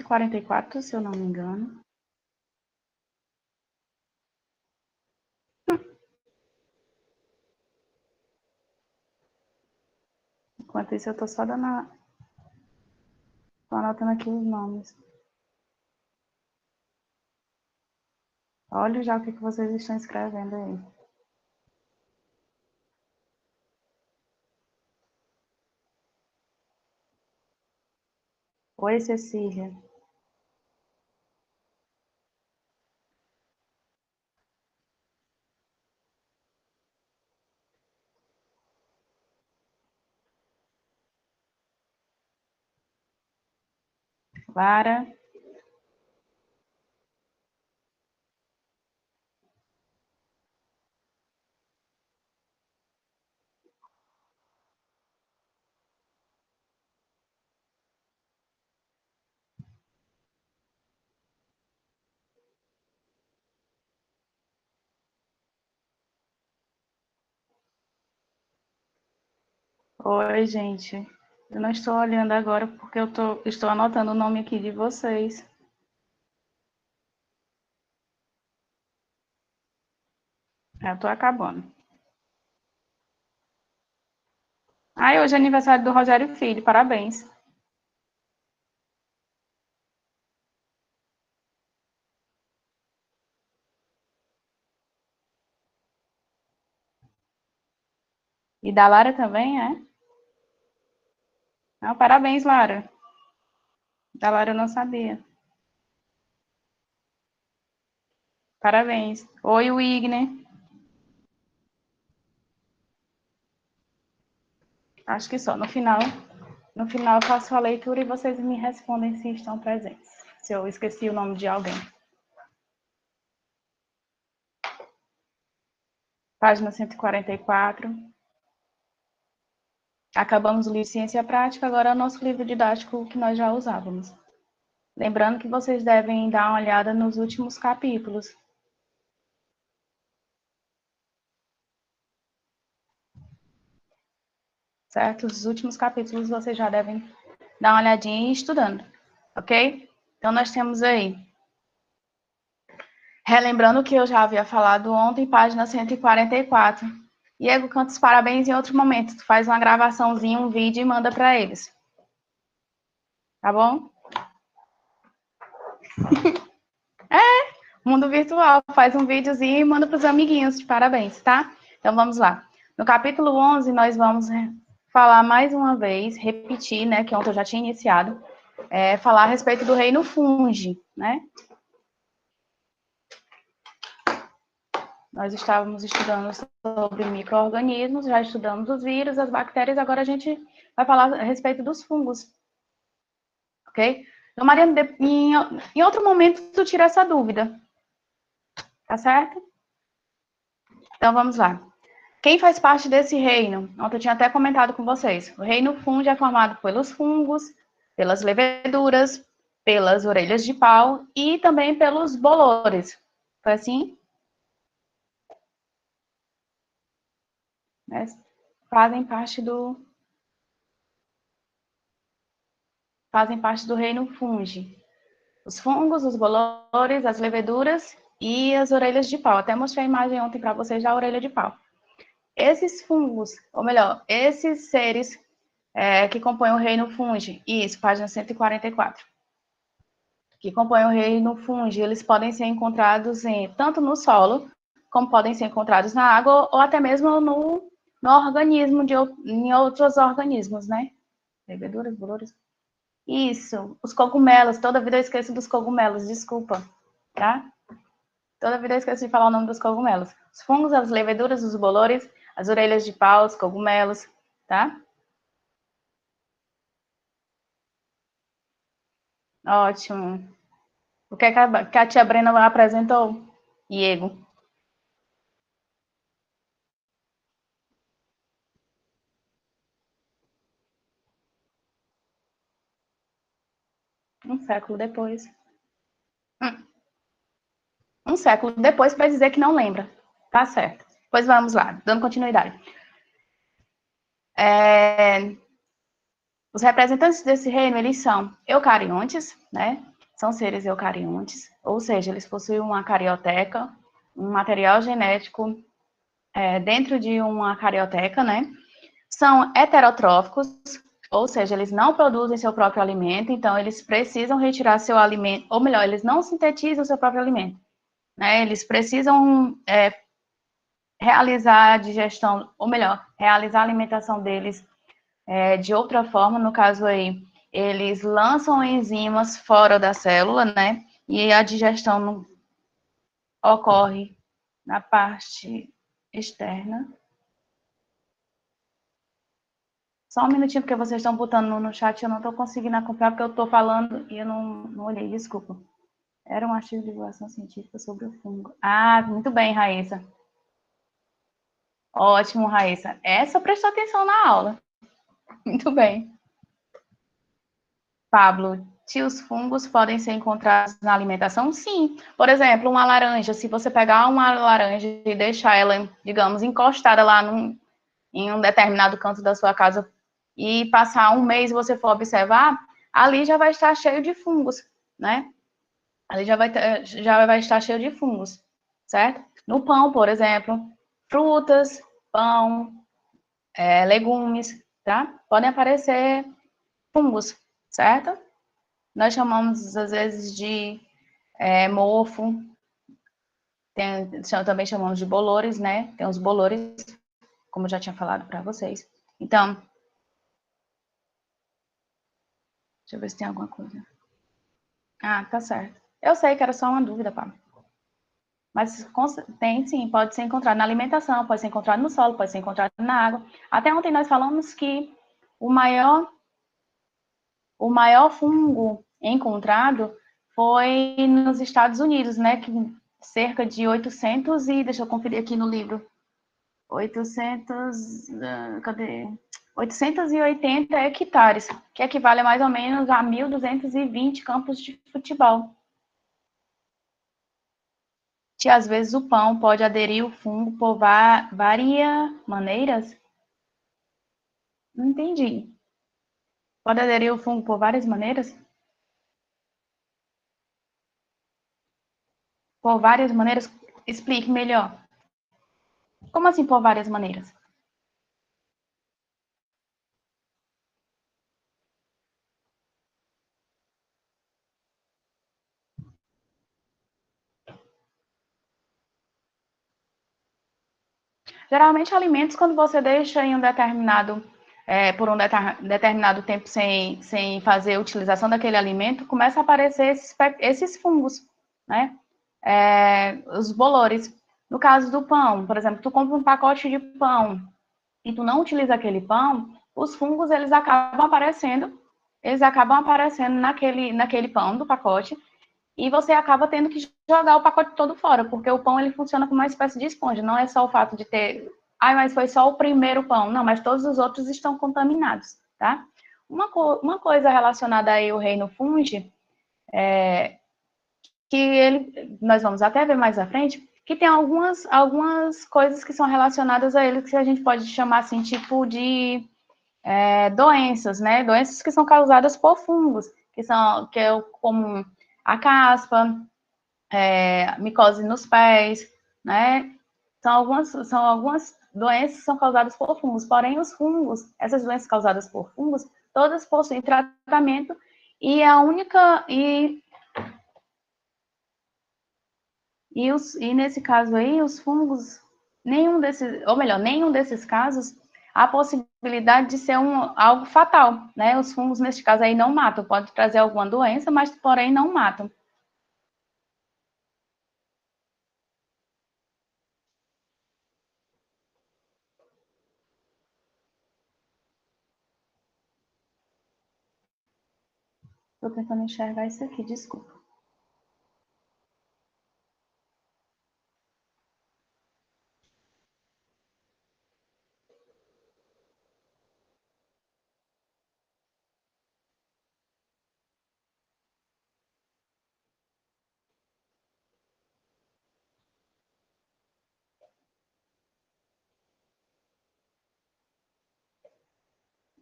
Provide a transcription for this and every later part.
144, se eu não me engano. Enquanto isso, eu estou só dando tô anotando aqui os nomes. Olha já o que vocês estão escrevendo aí. Oi, Cecília. Lara. Oi, gente. Eu não estou olhando agora porque estou anotando o nome aqui de vocês. Já estou acabando. Ai, hoje é aniversário do Rogério Filho, parabéns. E da Lara também, é? Não, parabéns, Lara. Da Lara eu não sabia. Parabéns. Oi, Wigner. Acho que só. No final eu faço a leitura e vocês me respondem se estão presentes. Se eu esqueci o nome de alguém. Página 144. Acabamos o livro Ciência Prática, agora é o nosso livro didático que nós já usávamos. Lembrando que vocês devem dar uma olhada nos últimos capítulos. Certo? Os últimos capítulos vocês já devem dar uma olhadinha e ir estudando, ok? Então, nós temos aí, relembrando o que eu já havia falado ontem, página 144. Diego, canta os parabéns em outro momento. Tu faz uma gravaçãozinha, um vídeo e manda para eles. Tá bom? Mundo virtual. Faz um videozinho e manda para os amiguinhos de parabéns, tá? Então, vamos lá. No capítulo 11, nós vamos falar mais uma vez, repetir, né, que ontem eu já tinha iniciado, falar a respeito do reino fungi, né? Nós estávamos estudando sobre micro-organismos, já estudamos os vírus, as bactérias, agora a gente vai falar a respeito dos fungos. Ok? Então, Mariana, em outro momento, tu tira essa dúvida. Tá certo? Então, vamos lá. Quem faz parte desse reino? Ontem eu tinha até comentado com vocês. O reino fungi é formado pelos fungos, pelas leveduras, pelas orelhas de pau e também pelos bolores. Foi assim? Né? Fazem parte do reino fungi. Os fungos, os bolores, as leveduras e as orelhas de pau. Até mostrei a imagem ontem para vocês da orelha de pau. Esses fungos, ou melhor, esses seres que compõem o reino fungi, isso, página 144, que compõem o reino fungi, eles podem ser encontrados tanto no solo, como podem ser encontrados na água, ou até mesmo no organismo, em outros organismos, né? Leveduras, bolores. Isso, os cogumelos, toda vida eu esqueço dos cogumelos, desculpa, tá? Toda vida eu esqueço de falar o nome dos cogumelos. Os fungos, as leveduras, os bolores, as orelhas de pau, os cogumelos, tá? Ótimo. O que a tia Brena apresentou? Diego. Um século depois. Um século depois para dizer que não lembra. Tá certo. Pois vamos lá, dando continuidade. Os representantes desse reino, eles são eucariontes, né? são seres eucariontes, ou seja, eles possuem uma carioteca, um material genético dentro de uma carioteca, né? São heterotróficos, ou seja, eles não produzem seu próprio alimento, então eles precisam retirar seu alimento, ou melhor, eles não sintetizam seu próprio alimento, né? Eles precisam realizar a digestão, ou melhor, realizar a alimentação deles de outra forma, no caso aí, eles lançam enzimas fora da célula, né? E a digestão ocorre na parte externa. Só um minutinho, porque vocês estão botando no chat, eu não estou conseguindo acompanhar, porque eu estou falando e eu não olhei, desculpa. Era um artigo de divulgação científica sobre o fungo. Ah, muito bem, Raíssa. Ótimo, Raíssa. Essa prestou atenção na aula. Muito bem. Pablo, se os fungos podem ser encontrados na alimentação? Sim. Por exemplo, uma laranja, se você pegar uma laranja e deixar ela, digamos, encostada lá em um determinado canto da sua casa e passar um mês e você for observar, ali já vai estar cheio de fungos, né? Ali já vai estar cheio de fungos, certo? No pão, por exemplo, frutas, pão, legumes, tá? Podem aparecer fungos, certo? Nós chamamos, às vezes, de mofo, também chamamos de bolores, né? Tem os bolores, como eu já tinha falado para vocês. Então, deixa eu ver se tem alguma coisa. Ah, tá certo. Eu sei que era só uma dúvida, Pá. Mas tem sim, pode ser encontrado na alimentação, pode ser encontrado no solo, pode ser encontrado na água. Até ontem nós falamos que o maior fungo encontrado foi nos Estados Unidos, né? Que cerca de 800 e deixa eu conferir aqui no livro. 800, cadê? 880 hectares, que equivale a mais ou menos a 1.220 campos de futebol. Que às vezes o pão pode aderir o fungo por várias maneiras. Não entendi. Pode aderir o fungo por várias maneiras? Por várias maneiras? Explique melhor. Como assim por várias maneiras? Geralmente, alimentos, quando você deixa em um determinado, por um determinado tempo sem fazer a utilização daquele alimento, começa a aparecer esses fungos, né? Os bolores. No caso do pão, por exemplo, tu compra um pacote de pão e tu não utiliza aquele pão, os fungos eles acabam aparecendo naquele pão do pacote e você acaba tendo que jogar o pacote todo fora, porque o pão ele funciona como uma espécie de esponja, não é só o fato de ter, mas foi só o primeiro pão, não, mas todos os outros estão contaminados, tá? Uma coisa relacionada aí ao reino fungi, nós vamos até ver mais à frente, que tem algumas coisas que são relacionadas a ele que a gente pode chamar assim, tipo de doenças, né? Doenças que são causadas por fungos, que é o comum a caspa, micose nos pés, né? São algumas doenças que são causadas por fungos, porém os fungos, essas doenças causadas por fungos, todas possuem tratamento e a única e nesse caso aí os fungos, nenhum desses casos há possibilidade de ser algo fatal, né? Os fungos neste caso aí não matam, pode trazer alguma doença, mas porém não matam. Estou tentando enxergar isso aqui, desculpa.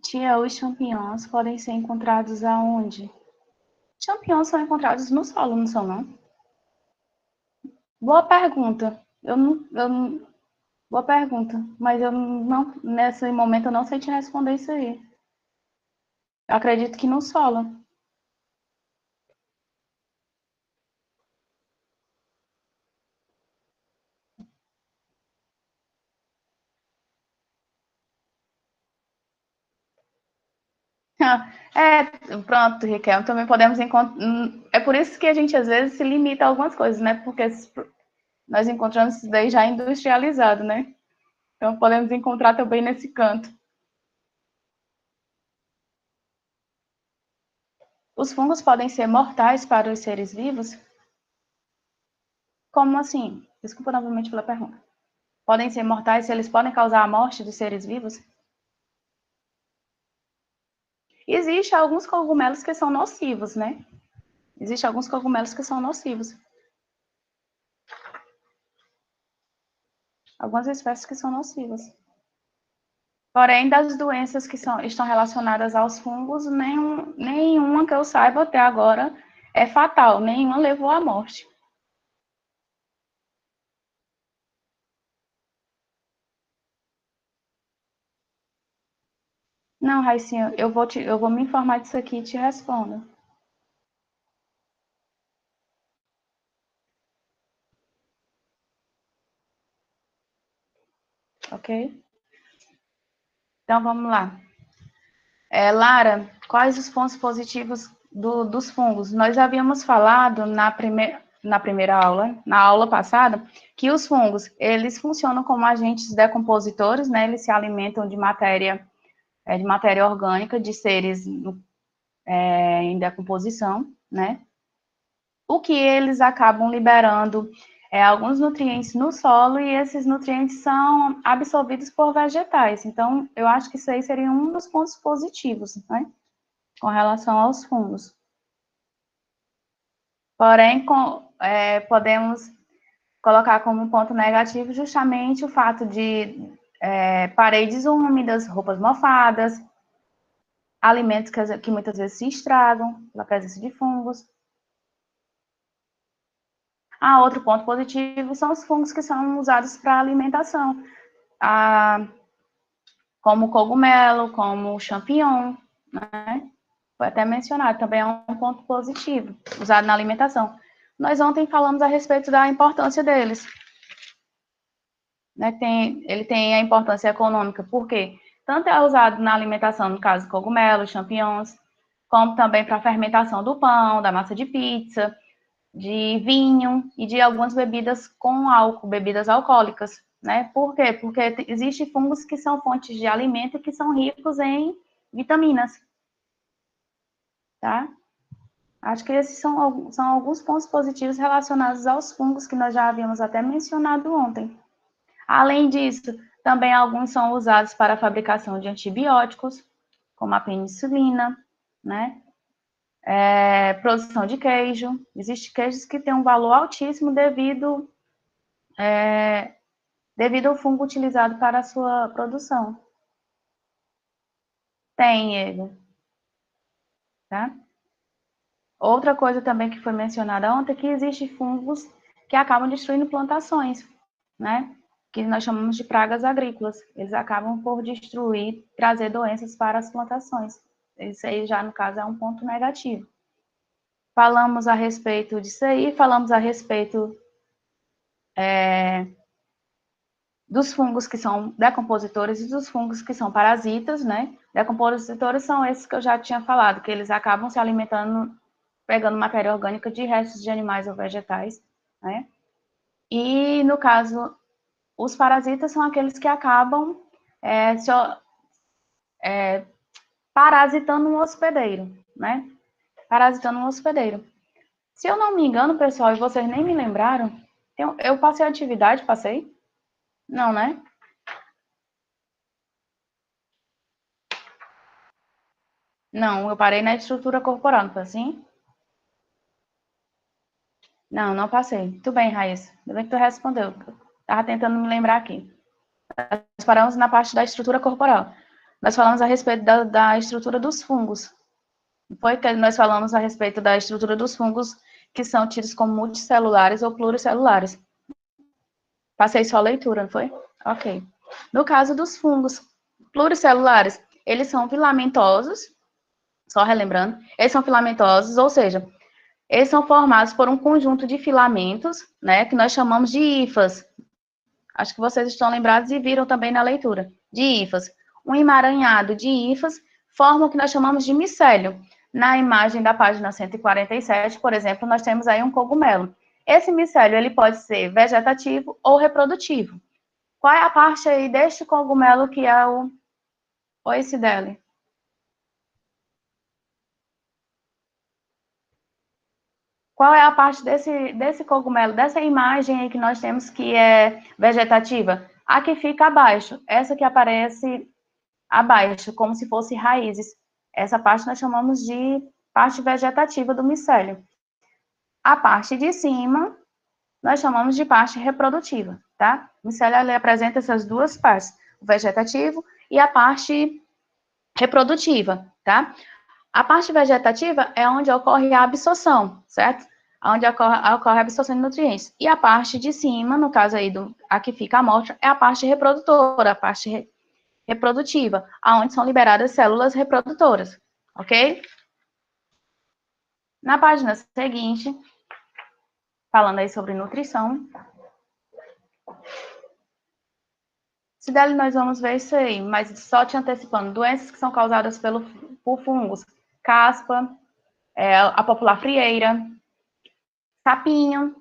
Tia, os champignons podem ser encontrados aonde? Champignons são encontrados no solo, não são, não? Boa pergunta. Boa pergunta. Mas eu não, nesse momento, eu não sei te responder isso aí. Eu acredito que no solo. É, pronto, Riquelme, também podemos encontrar. É por isso que a gente às vezes se limita a algumas coisas, né? Porque nós encontramos isso daí já industrializado, né? Então podemos encontrar também nesse canto. Os fungos podem ser mortais para os seres vivos? Como assim? Desculpa novamente pela pergunta. Podem ser mortais se eles podem causar a morte dos seres vivos? Existem alguns cogumelos que são nocivos, né? Existem alguns cogumelos que são nocivos. Algumas espécies que são nocivas. Porém, das doenças que estão relacionadas aos fungos, nenhuma que eu saiba até agora é fatal, nenhuma levou à morte. Não, Raicinha, eu vou me informar disso aqui e te respondo, ok? Então vamos lá. Lara, quais os pontos positivos dos fungos? Nós havíamos falado na primeira aula, na aula passada, que os fungos, eles funcionam como agentes decompositores, né? Eles se alimentam de matéria orgânica, de seres em decomposição, né? O que eles acabam liberando alguns nutrientes no solo e esses nutrientes são absorvidos por vegetais. Então, eu acho que isso aí seria um dos pontos positivos, né? Com relação aos fungos. Porém, podemos colocar como ponto negativo justamente o fato de paredes úmidas, roupas mofadas, alimentos que muitas vezes se estragam pela presença de fungos. Outro ponto positivo são os fungos que são usados para alimentação, como cogumelo, como champignon, né? Foi até mencionado, também é um ponto positivo, usado na alimentação. Nós ontem falamos a respeito da importância deles. Né? Ele tem a importância econômica, porque tanto é usado na alimentação, no caso, cogumelos, champignons, como também para a fermentação do pão, da massa de pizza, de vinho e de algumas bebidas com álcool, bebidas alcoólicas, né? Por quê? Porque existem fungos que são fontes de alimento e que são ricos em vitaminas, tá? Acho que esses são alguns pontos positivos relacionados aos fungos que nós já havíamos até mencionado ontem. Além disso, também alguns são usados para a fabricação de antibióticos, como a penicilina, né? Produção de queijo. Existem queijos que têm um valor altíssimo devido ao fungo utilizado para a sua produção. Tem ele, tá? Outra coisa também que foi mencionada ontem é que existem fungos que acabam destruindo plantações, né? Que nós chamamos de pragas agrícolas. Eles acabam por destruir, trazer doenças para as plantações. Isso aí já, no caso, é um ponto negativo. Falamos a respeito disso aí, falamos a respeito dos fungos que são decompositores e dos fungos que são parasitas, né? Decompositores são esses que eu já tinha falado, que eles acabam se alimentando, pegando matéria orgânica de restos de animais ou vegetais, né? E, no caso, os parasitas são aqueles que acabam parasitando um hospedeiro, né? Parasitando um hospedeiro. Se eu não me engano, pessoal, e vocês nem me lembraram, eu passei a atividade, passei? Não, né? Não, eu parei na estrutura corporal, não foi assim? Não, não passei. Muito bem, Raíssa. Ainda bem que tu respondeu. Estava tentando me lembrar aqui. Nós paramos na parte da estrutura corporal. Nós falamos a respeito da estrutura dos fungos, Foi que nós falamos a respeito da estrutura dos fungos, que são tidos como multicelulares ou pluricelulares. Passei só a leitura, não foi? Ok. No caso dos fungos pluricelulares, eles são filamentosos, só relembrando, eles são filamentosos, ou seja, eles são formados por um conjunto de filamentos, né, que nós chamamos de hifas. Acho que vocês estão lembrados e viram também na leitura, de hifas. Um emaranhado de hifas forma o que nós chamamos de micélio. Na imagem da página 147, por exemplo, nós temos aí um cogumelo. Esse micélio, ele pode ser vegetativo ou reprodutivo. Qual é a parte aí deste cogumelo que é o... Oi, Cideli. Qual é a parte desse cogumelo, dessa imagem aí que nós temos que é vegetativa? A que fica abaixo, essa que aparece abaixo, como se fosse raízes. Essa parte nós chamamos de parte vegetativa do micélio. A parte de cima, nós chamamos de parte reprodutiva, tá? O micélio ele apresenta essas duas partes, o vegetativo e a parte reprodutiva, tá? A parte vegetativa é onde ocorre a absorção, certo? Onde ocorre a absorção de nutrientes. E a parte de cima, no caso aí, a que fica a morte, é a parte reprodutora, a parte reprodutiva, aonde são liberadas células reprodutoras, ok? Na página seguinte, falando aí sobre nutrição, se der, nós vamos ver isso aí, mas só te antecipando, doenças que são causadas por fungos, caspa, a popular frieira, sapinho,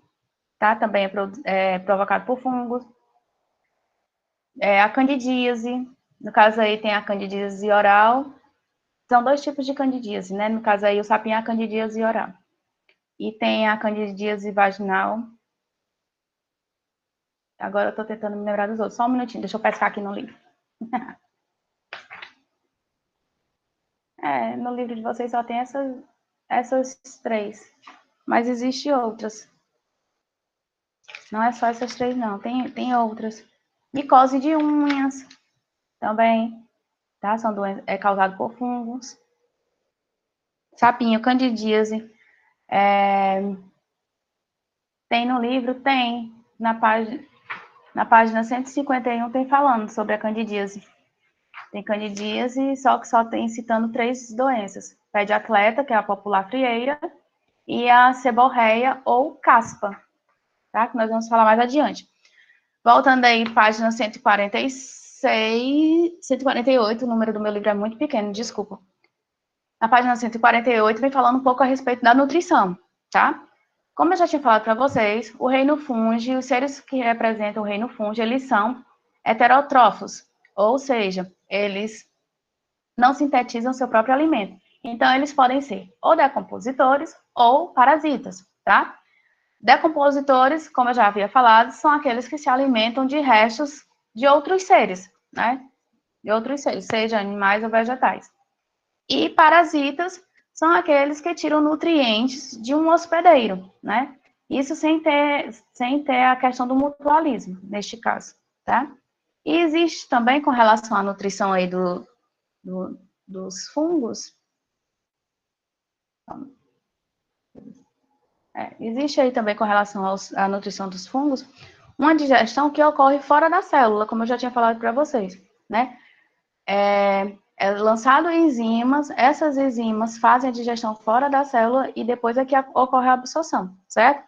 tá? Também é provocado por fungos, a candidíase, no caso aí tem a candidíase oral, são dois tipos de candidíase, né? No caso aí o sapinho é a candidíase oral. E tem a candidíase vaginal. Agora eu tô tentando me lembrar dos outros. Só um minutinho, deixa eu pescar aqui no livro. No livro de vocês só tem essas três. Mas existem outras. Não é só essas três, não. Tem outras. Micose de unhas também, tá? São doenças, é causado por fungos. Sapinho, candidíase. Tem no livro? Tem. Na página 151 tem falando sobre a candidíase. Tem candidíase, só tem citando três doenças. Pé de atleta, que é a popular frieira, e a seborreia ou caspa, tá? Que nós vamos falar mais adiante. Voltando aí, página 146, 148, o número do meu livro é muito pequeno, desculpa. Na página 148 vem falando um pouco a respeito da nutrição, tá? Como eu já tinha falado para vocês, o reino fungi, os seres que representam o reino fungi, eles são heterótrofos, ou seja, eles não sintetizam seu próprio alimento. Então, eles podem ser ou decompositores ou parasitas, tá? Decompositores, como eu já havia falado, são aqueles que se alimentam de restos de outros seres, né? De outros seres, seja animais ou vegetais. E parasitas são aqueles que tiram nutrientes de um hospedeiro, né? Isso sem ter a questão do mutualismo, neste caso, tá? E existe também, com relação à nutrição aí dos fungos, existe aí também com relação à nutrição dos fungos, uma digestão que ocorre fora da célula, como eu já tinha falado para vocês, né? É lançado enzimas, essas enzimas fazem a digestão fora da célula e depois é que ocorre a absorção, certo?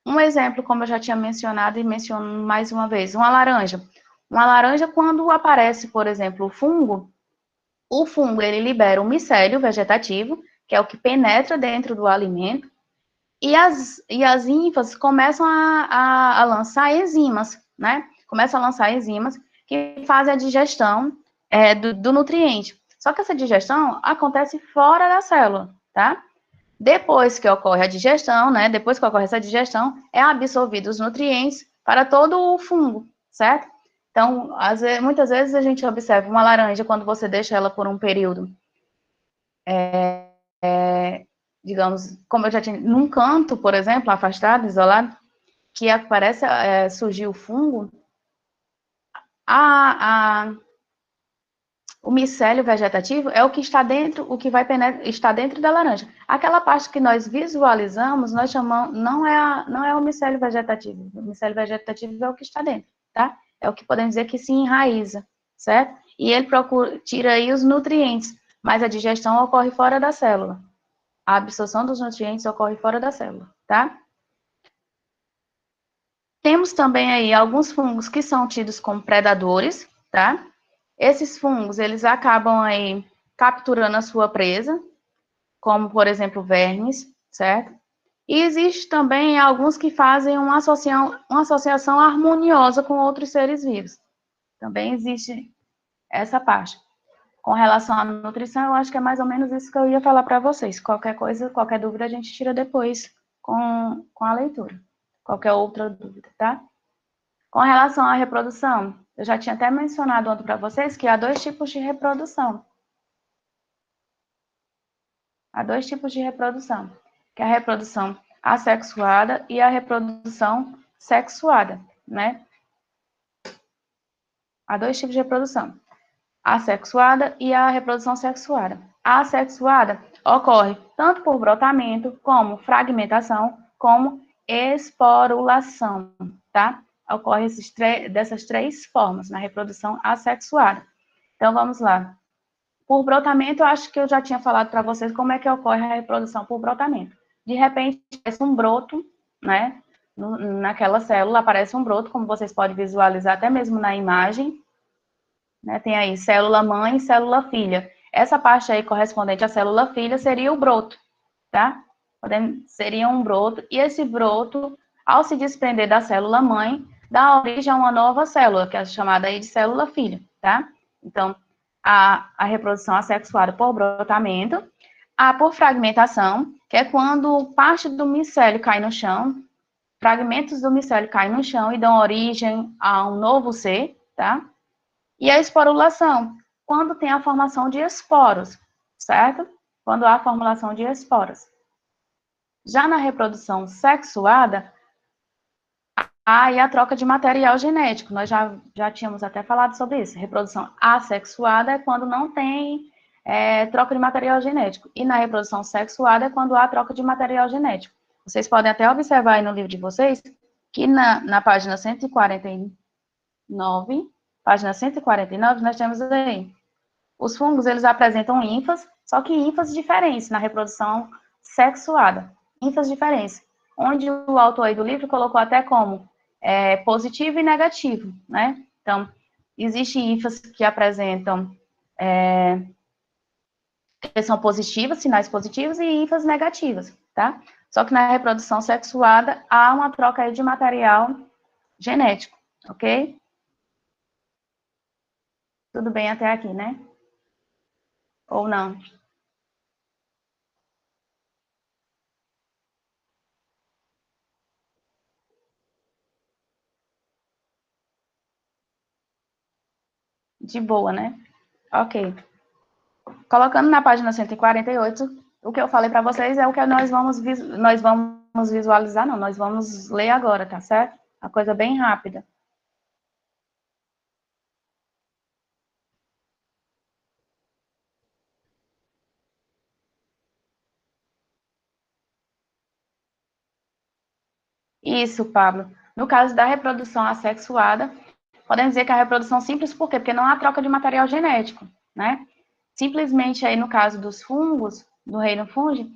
Um exemplo, como eu já tinha mencionado e menciono mais uma vez, uma laranja. Uma laranja, quando aparece, por exemplo, o fungo, ele libera um micélio vegetativo, que é o que penetra dentro do alimento, e as ínfas começam a lançar enzimas, né? Começam a lançar enzimas que fazem a digestão do nutriente. Só que essa digestão acontece fora da célula, tá? Depois que ocorre a digestão, né? Depois que ocorre essa digestão, é absorvido os nutrientes para todo o fungo, certo? Então, muitas vezes a gente observa uma laranja quando você deixa ela por um período, digamos, como eu já tinha, num canto, por exemplo, afastado, isolado, que aparece, surgiu o fungo, a O micélio vegetativo é o que está dentro, o que vai estar dentro da laranja. Aquela parte que nós visualizamos, nós chamamos, não é o micélio vegetativo. O micélio vegetativo é o que está dentro, tá? É o que podemos dizer que se enraiza, certo? E ele tira aí os nutrientes, mas a digestão ocorre fora da célula. A absorção dos nutrientes ocorre fora da célula, tá? Temos também aí alguns fungos que são tidos como predadores, tá? Esses fungos, eles acabam aí capturando a sua presa, como, por exemplo, vermes, certo? E existe também alguns que fazem uma associação harmoniosa com outros seres vivos. Também existe essa parte. Com relação à nutrição, eu acho que é mais ou menos isso que eu ia falar para vocês. Qualquer coisa, qualquer dúvida, a gente tira depois com a leitura. Qualquer outra dúvida, tá? Com relação à reprodução, eu já tinha até mencionado ontem para vocês que há dois tipos de reprodução. Há dois tipos de reprodução, que é a reprodução assexuada e a reprodução sexuada, né? Há dois tipos de reprodução, a assexuada e a reprodução sexuada. A assexuada ocorre tanto por brotamento, como fragmentação, como esporulação, tá? Ocorre dessas três formas na reprodução assexuada. Então, vamos lá. Por brotamento, eu acho que eu já tinha falado para vocês como é que ocorre a reprodução por brotamento. De repente, aparece um broto, né? Naquela célula aparece um broto, como vocês podem visualizar até mesmo na imagem. Né? Tem aí célula mãe e célula filha. Essa parte aí correspondente à célula filha seria o broto, tá? Seria um broto, e esse broto, ao se desprender da célula mãe, dá origem a uma nova célula, que é chamada aí de célula filha, tá? Então, a reprodução assexuada por brotamento, a por fragmentação, que é quando parte do micélio cai no chão, fragmentos do micélio caem no chão e dão origem a um novo ser, tá? E a esporulação, quando tem a formação de esporos, certo? Quando há a formulação de esporos. Já na reprodução sexuada, há aí a troca de material genético. Nós já tínhamos até falado sobre isso. Reprodução assexuada é quando não tem troca de material genético. E na reprodução sexuada é quando há troca de material genético. Vocês podem até observar aí no livro de vocês que na página 149, nós temos aí os fungos, eles apresentam ínfas, só que ínfas diferentes na reprodução sexuada. Ínfas diferentes. Onde o autor aí do livro colocou até como positivo e negativo, né? Então, existem ínfas que apresentam que são positivas, sinais positivos, e ínfas negativas, tá? Só que na reprodução sexuada há uma troca aí de material genético, ok? Tudo bem até aqui, né? Ou não? De boa, né? Ok. Colocando na página 148, o que eu falei para vocês é o que nós vamos visualizar, não, nós vamos ler agora, tá certo? A coisa bem rápida. Isso, Pablo. No caso da reprodução assexuada, podemos dizer que a reprodução simples, por quê? Porque não há troca de material genético, né? Simplesmente aí no caso dos fungos, do reino fungi,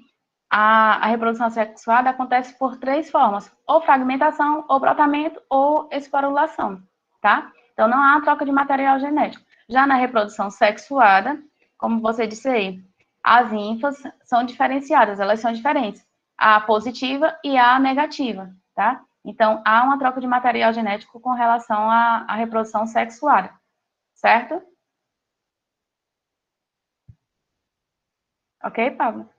a reprodução sexuada acontece por três formas: ou fragmentação, ou brotamento, ou esporulação, tá? Então, não há troca de material genético. Já na reprodução sexuada, como você disse aí, as ínfas são diferenciadas, elas são diferentes. A positiva e a negativa, tá? Então, há uma troca de material genético com relação à reprodução sexuada, certo? Ok, Pablo?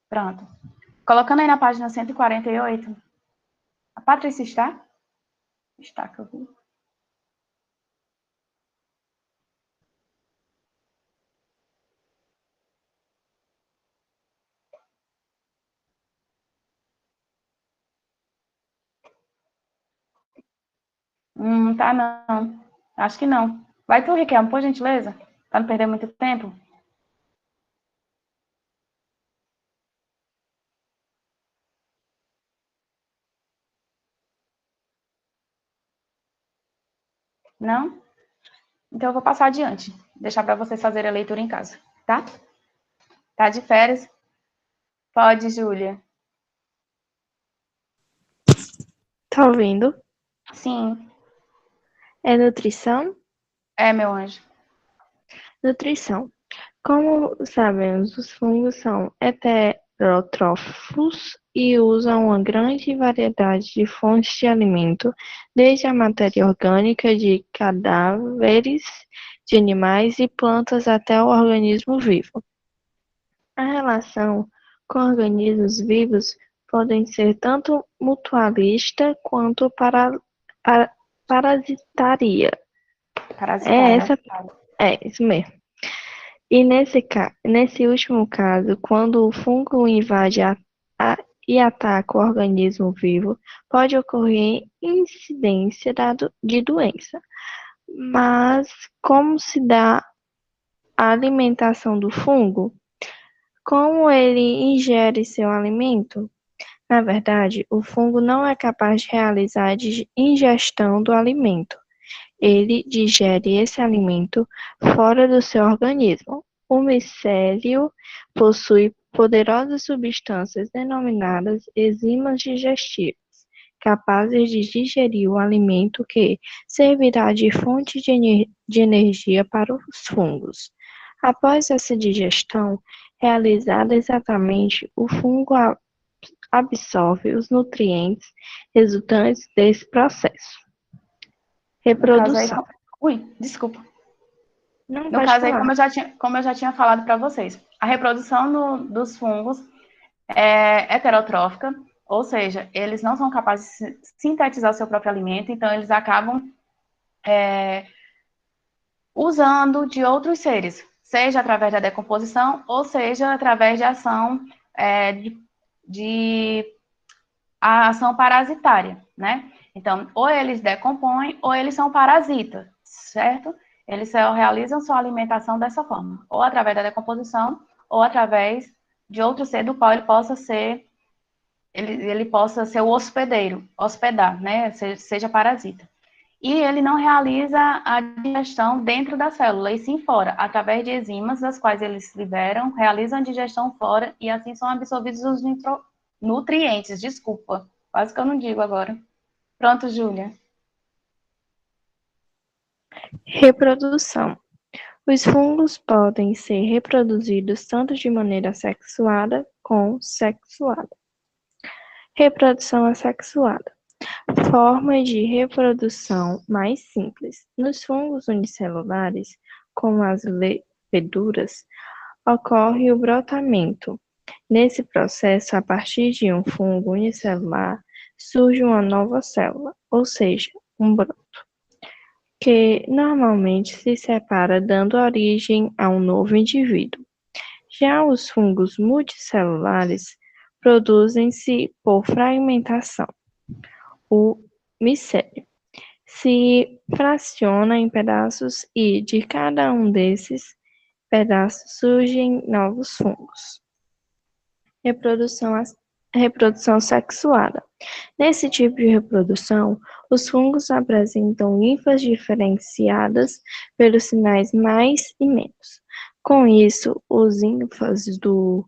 Pronto. Colocando aí na página 148, a Patrícia está? Está, que eu vi. Tá não. Acho que não. Vai tu, Riquelme, por gentileza, para não perder muito tempo. Não? Então eu vou passar adiante, deixar para vocês fazerem a leitura em casa, tá? Tá de férias? Pode, Júlia. Tá ouvindo? Sim, É nutrição? é, meu anjo. Nutrição. Como sabemos, os fungos são heterotrófos e usam uma grande variedade de fontes de alimento, desde a matéria orgânica de cadáveres de animais e plantas até o organismo vivo. A relação com organismos vivos pode ser tanto mutualista quanto parasitaria. É Parasitária. essa, é isso mesmo. E nesse último caso, quando o fungo invade e ataca o organismo vivo, pode ocorrer incidência de doença. Mas como se dá a alimentação do fungo? Como ele ingere seu alimento? Na verdade, o fungo não é capaz de realizar a ingestão do alimento. Ele digere esse alimento fora do seu organismo. O micélio possui poderosas substâncias denominadas enzimas digestivas, capazes de digerir o alimento que servirá de fonte de energia para os fungos. Após essa digestão realizada exatamente, o fungo absorve os nutrientes resultantes desse processo. No caso aí, Reprodução. ui, desculpa. Não No pode caso aí, falar. como eu já tinha falado para vocês, a reprodução dos fungos é heterotrófica, ou seja, eles não são capazes de sintetizar o seu próprio alimento, então eles acabam usando de outros seres, seja através da decomposição, ou seja através de ação de a ação parasitária, né? Então, ou eles decompõem, ou eles são parasitas, certo? Eles só realizam sua alimentação dessa forma, ou através da decomposição, ou através de outro ser do qual ele possa ser o hospedeiro, hospedar, né? Seja parasita. E ele não realiza a digestão dentro da célula, e sim fora, através de enzimas, das quais eles liberam, realizam a digestão fora, e assim são absorvidos os nutrientes, desculpa, quase que eu não digo agora. Pronto, Júlia. Reprodução. Os fungos podem ser reproduzidos tanto de maneira sexuada como sexuada. Reprodução assexuada. Forma de reprodução mais simples. Nos fungos unicelulares, como as leveduras, ocorre o brotamento. Nesse processo, a partir de um fungo unicelular, surge uma nova célula, ou seja, um broto, que normalmente se separa, dando origem a um novo indivíduo. Já os fungos multicelulares produzem-se por fragmentação. O micélio se fraciona em pedaços e, de cada um desses pedaços, surgem novos fungos. Reprodução sexuada. Nesse tipo de reprodução, os fungos apresentam linfas diferenciadas pelos sinais mais e menos. Com isso, os ínfas do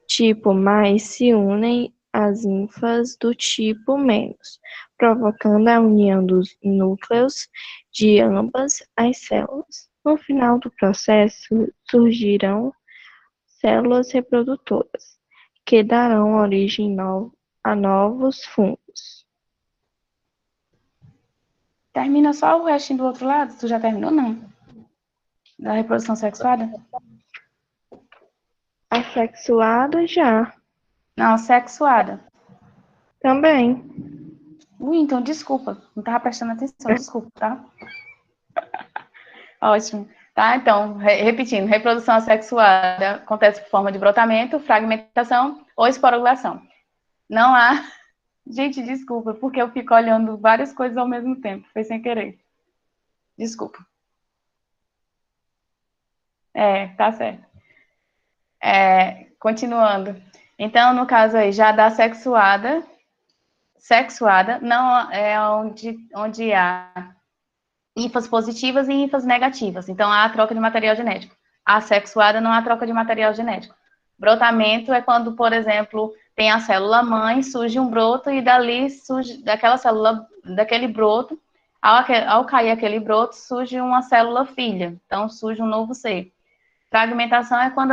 tipo mais se unem às ínfas do tipo menos, provocando a união dos núcleos de ambas as células. No final do processo, surgirão células reprodutoras, que darão origem a novos fungos. Termina só o restinho do outro lado? Tu já terminou, não? Da reprodução sexuada? Assexuada já. Não, sexuada. Também. Ui, então desculpa, não estava prestando atenção, desculpa, tá? Ótimo. Tá, então, repetindo, reprodução assexuada acontece por forma de brotamento, fragmentação ou esporulação. Não há. Gente, desculpa, porque eu fico olhando várias coisas ao mesmo tempo, foi sem querer. Desculpa. Tá certo. Continuando. Então, no caso aí, já da sexuada não é onde há ínfas positivas e ínfas negativas. Então, há troca de material genético. Assexuada não há troca de material genético. Brotamento é quando, por exemplo, tem a célula mãe, surge um broto e dali surge, daquela célula, daquele broto, ao cair aquele broto, surge uma célula filha. Então, surge um novo ser. Fragmentação é quando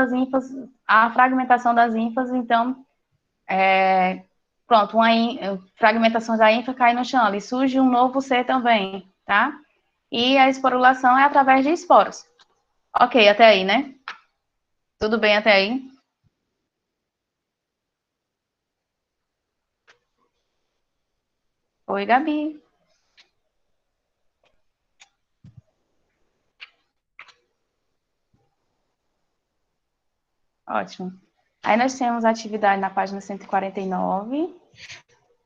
a fragmentação das ínfas, então, pronto, fragmentação da ínfa cai no chão, e surge um novo ser também, tá? E a esporulação é através de esporos. Ok, até aí, né? Tudo bem até aí? Oi, Gabi. Ótimo. Aí nós temos a atividade na página 149,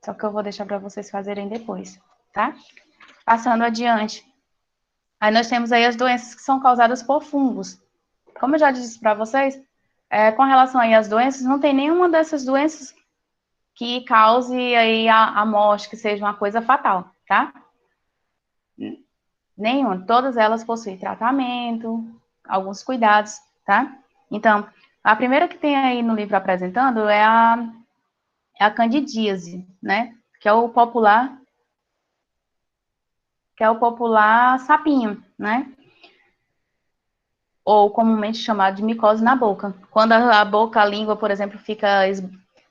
só que eu vou deixar para vocês fazerem depois, tá? Passando adiante. Aí nós temos aí as doenças que são causadas por fungos. Como eu já disse para vocês, com relação aí às doenças, não tem nenhuma dessas doenças que cause aí a morte, que seja uma coisa fatal, tá? Nenhuma. Todas elas possuem tratamento, alguns cuidados, tá? Então, a primeira que tem aí no livro apresentando é a candidíase, né? Que é o popular sapinho, né? Ou comumente chamado de micose na boca. Quando a boca, a língua, por exemplo, fica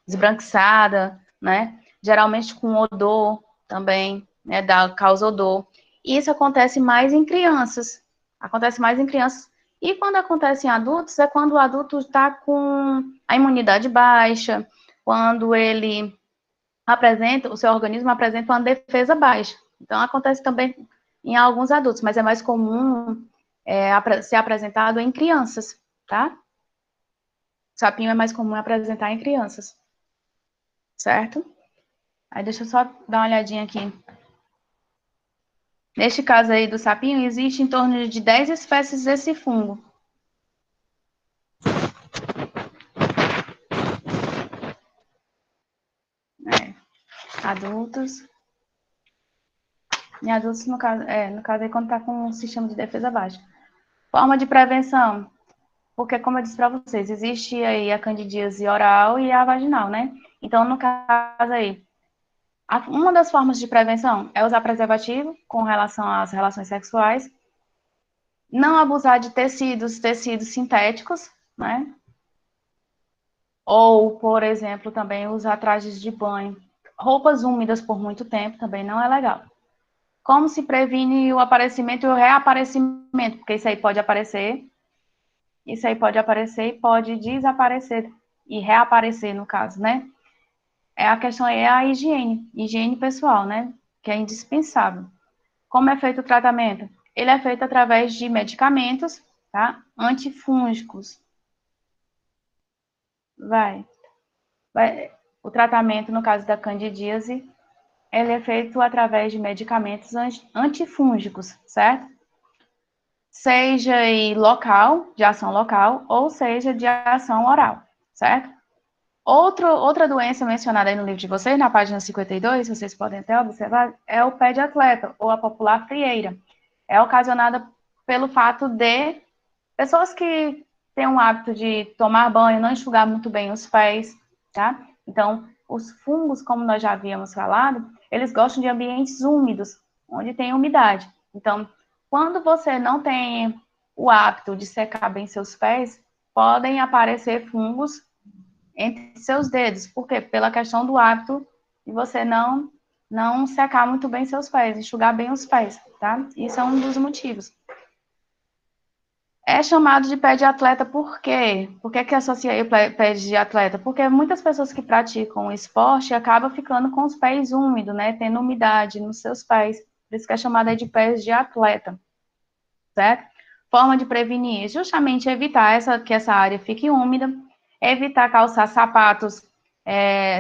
esbranquiçada, né? Geralmente com odor também, né? Causa odor. E isso acontece mais em crianças. Acontece mais em crianças. E quando acontece em adultos, é quando o adulto está com a imunidade baixa, quando o seu organismo apresenta uma defesa baixa. Então, acontece também em alguns adultos, mas é mais comum ser apresentado em crianças, tá? Sapinho é mais comum apresentar em crianças, certo? Aí deixa eu só dar uma olhadinha aqui. Neste caso aí do sapinho, existe em torno de 10 espécies desse fungo. Adultos. Em adultos, no caso aí, quando está com um sistema de defesa baixa. Forma de prevenção. Porque, como eu disse para vocês, existe aí a candidíase oral e a vaginal, né? Então, no caso aí, uma das formas de prevenção é usar preservativo com relação às relações sexuais, não abusar de tecidos sintéticos, né? Ou, por exemplo, também usar trajes de banho. Roupas úmidas por muito tempo também não é legal. Como se previne o aparecimento e o reaparecimento? Porque isso aí pode aparecer e pode desaparecer e reaparecer, no caso, né? A questão é a higiene pessoal, né? Que é indispensável. Como é feito o tratamento? Ele é feito através de medicamentos, tá? Antifúngicos. O tratamento, no caso da candidíase, ele é feito através de medicamentos antifúngicos, certo? Seja local, de ação local, ou seja de ação oral, certo? Outra doença mencionada aí no livro de vocês, na página 52, vocês podem até observar, é o pé de atleta, ou a popular frieira. É ocasionada pelo fato de pessoas que têm o hábito de tomar banho, não enxugar muito bem os pés, tá? Então, os fungos, como nós já havíamos falado, eles gostam de ambientes úmidos, onde tem umidade. Então, quando você não tem o hábito de secar bem seus pés, podem aparecer fungos entre seus dedos. Por quê? Pela questão do hábito de você não secar muito bem seus pés, enxugar bem os pés, tá? Isso é um dos motivos. É chamado de pé de atleta por quê? Por que associei o pé de atleta? Porque muitas pessoas que praticam esporte acabam ficando com os pés úmidos, né? Tendo umidade nos seus pés. Por isso que é chamada de pés de atleta, certo? Forma de prevenir, justamente evitar que essa área fique úmida, evitar calçar sapatos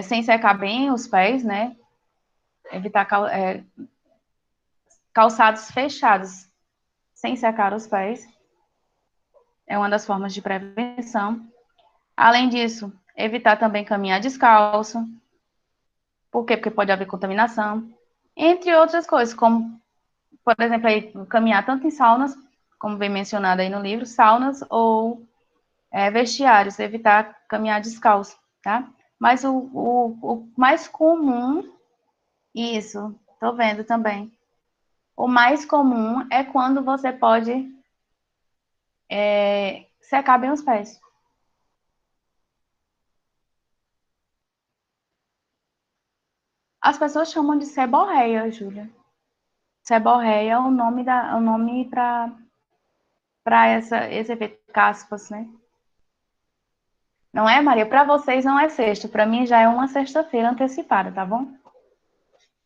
sem secar bem os pés, né? Evitar calçados fechados sem secar os pés. é uma das formas de prevenção. Além disso, evitar também caminhar descalço. Por quê? Porque pode haver contaminação. Entre outras coisas, como, por exemplo, aí, caminhar tanto em saunas, como vem mencionado aí no livro, saunas ou vestiários, evitar caminhar descalço, tá? Mas o mais comum, isso, tô vendo também. O mais comum é quando você pode secar bem os pés. As pessoas chamam de seborreia, Júlia. Seborreia é o nome para esse efeito caspas, né? Não é, Maria? Para vocês não é sexta, para mim já é uma sexta-feira antecipada, tá bom?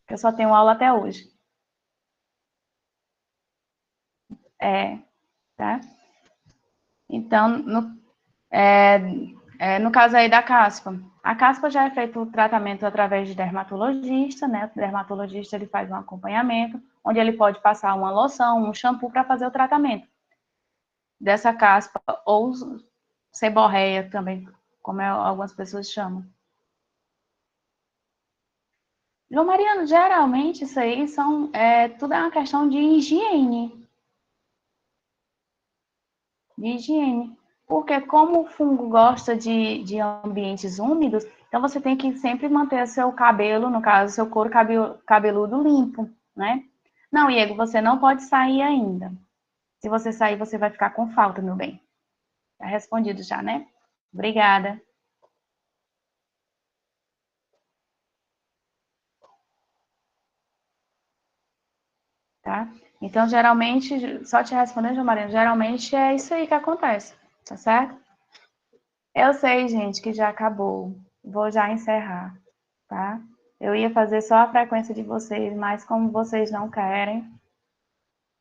Eu só tenho aula até hoje. É, tá? Então, no caso aí da caspa, a caspa já é feito o tratamento através de dermatologista, né? O dermatologista ele faz um acompanhamento, onde ele pode passar uma loção, um shampoo para fazer o tratamento dessa caspa, ou seborreia também, como algumas pessoas chamam. João Mariano, geralmente isso aí tudo é uma questão de higiene. De higiene. Porque como o fungo gosta de ambientes úmidos, então você tem que sempre manter seu cabelo, no caso, seu couro cabeludo limpo, né? Não, Diego, você não pode sair ainda. Se você sair, você vai ficar com falta, meu bem. Tá respondido já, né? Obrigada, tá? Então, geralmente, só te respondendo, João Mariano, geralmente é isso aí que acontece, tá certo? Eu sei, gente, que já acabou. Vou já encerrar, tá? Eu ia fazer só a frequência de vocês, mas como vocês não querem,